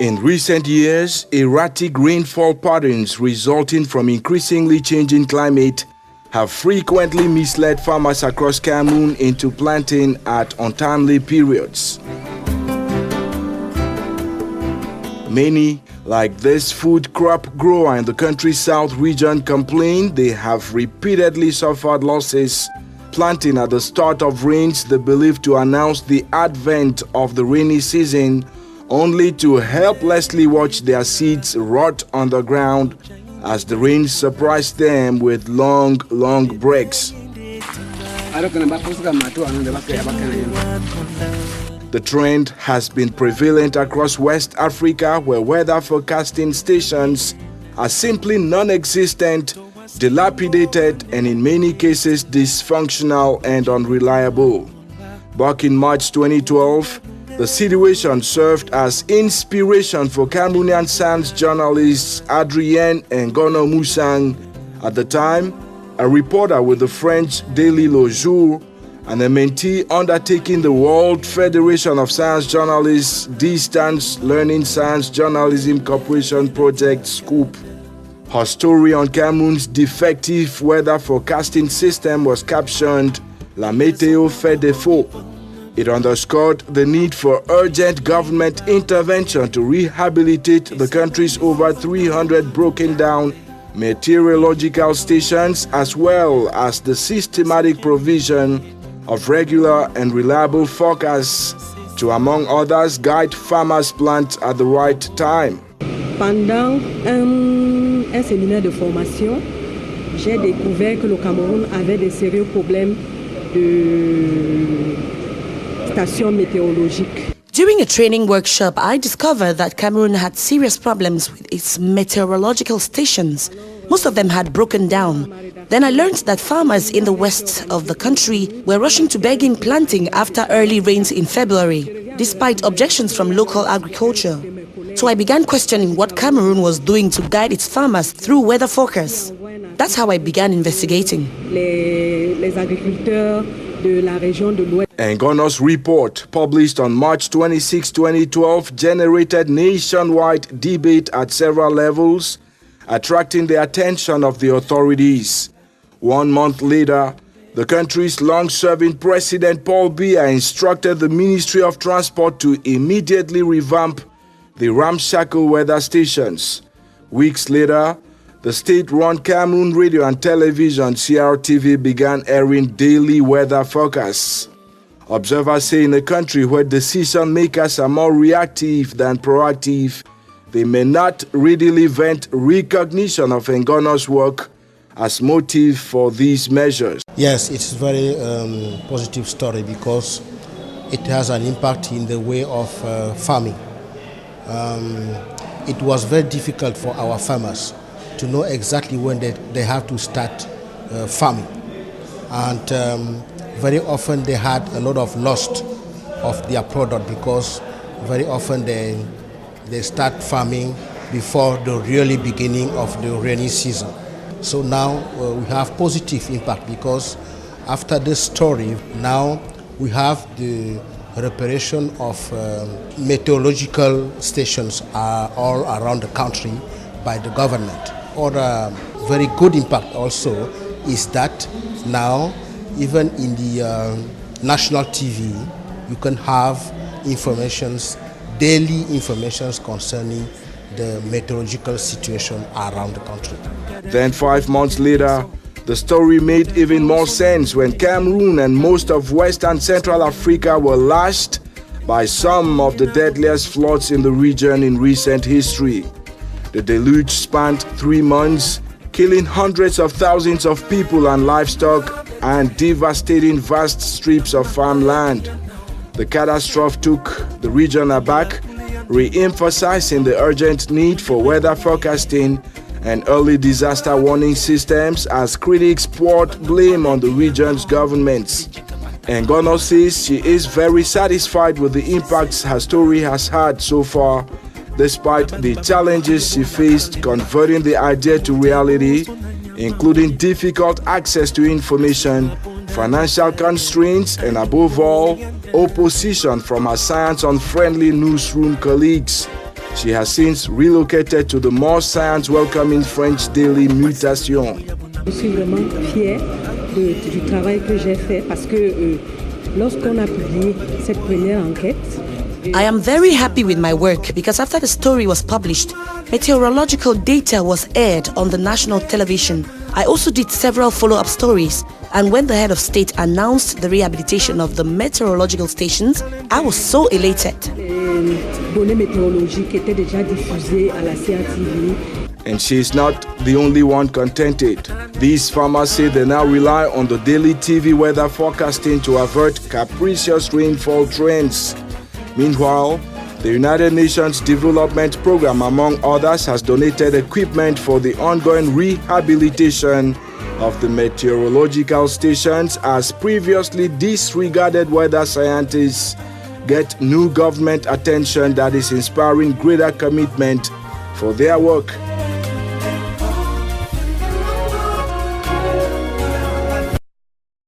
In recent years, erratic rainfall patterns resulting from increasingly changing climate have frequently misled farmers across Cameroon into planting at untimely periods. Many, like this food crop grower in the country's south region, complain they have repeatedly suffered losses planting at the start of rains they believe to announce the advent of the rainy season, only to helplessly watch their seeds rot on the ground as the rain surprised them with long breaks. The trend has been prevalent across West Africa, where weather forecasting stations are simply non-existent, dilapidated, and in many cases dysfunctional and unreliable. Back in March 2012, the situation served as inspiration for Cameroonian science journalists Adrienne and Engono. At the time, a reporter with the French daily Le Jour and a mentee undertaking the World Federation of Science Journalists Distance Learning Science Journalism Corporation Project Scoop. Her story on Cameroon's defective weather forecasting system was captioned "La météo fait défaut." It underscored the need for urgent government intervention to rehabilitate the country's over 300 broken down meteorological stations, as well as the systematic provision of regular and reliable forecasts to, among others, guide farmers' plant at the right time. Pendant un séminaire de formation, j'ai découvert que le Cameroun avait des sérieux problèmes de station météorologique. During a training workshop, I discovered that Cameroon had serious problems with its meteorological stations. Most of them had broken down. Then I learned that farmers in the west of the country were rushing to begin planting after early rains in February, despite objections from local agriculture. So I began questioning what Cameroon was doing to guide its farmers through weather forecasts. That's how I began investigating. Les agriculteurs de la région de l'Ouest. Engono's report, published on March 26, 2012, generated nationwide debate at several levels, attracting the attention of the authorities. 1 month later, the country's long-serving President Paul Biya instructed the Ministry of Transport to immediately revamp the ramshackle weather stations. Weeks later, the state-run Cameroon Radio and Television (CRTV) began airing daily weather forecasts. Observers say in a country where decision-makers are more reactive than proactive, they may not readily vent recognition of Engono's work as motive for these measures. Yes, it's a very positive story because it has an impact in the way of farming. It was very difficult for our farmers to know exactly when they have to start farming. And very often they had a lot of loss of their product because very often they start farming before the really beginning of the rainy season. So now we have positive impact because after this story, now we have the reparation of meteorological stations all around the country by the government. Other very good impact also is that now even in the national TV, you can have daily information concerning the meteorological situation around the country. Then 5 months later, the story made even more sense when Cameroon and most of West and Central Africa were lashed by some of the deadliest floods in the region in recent history. The deluge spanned 3 months, killing hundreds of thousands of people and livestock and devastating vast strips of farmland. The catastrophe took the region aback, re-emphasizing the urgent need for weather forecasting and early disaster warning systems as critics poured blame on the region's governments. Engono says she is very satisfied with the impacts her story has had so far, despite the challenges she faced converting the idea to reality, including difficult access to information, financial constraints, and above all, opposition from her science-unfriendly newsroom colleagues. She has since relocated to the more science-welcoming French daily Mutation. Je suis vraiment fière du travail que j'ai fait parce que lorsqu'on a publié cette première enquête, I am very happy with my work because after the story was published, meteorological data was aired on the national television. I also did several follow-up stories, and when the head of state announced the rehabilitation of the meteorological stations, I was so elated. les données météorologiques étaient déjà diffusées à la CRTV. And she is not the only one contented. These farmers say they now rely on the daily TV weather forecasting to avert capricious rainfall trends. Meanwhile, the United Nations Development Programme, among others, has donated equipment for the ongoing rehabilitation of the meteorological stations as previously disregarded weather scientists get new government attention that is inspiring greater commitment for their work.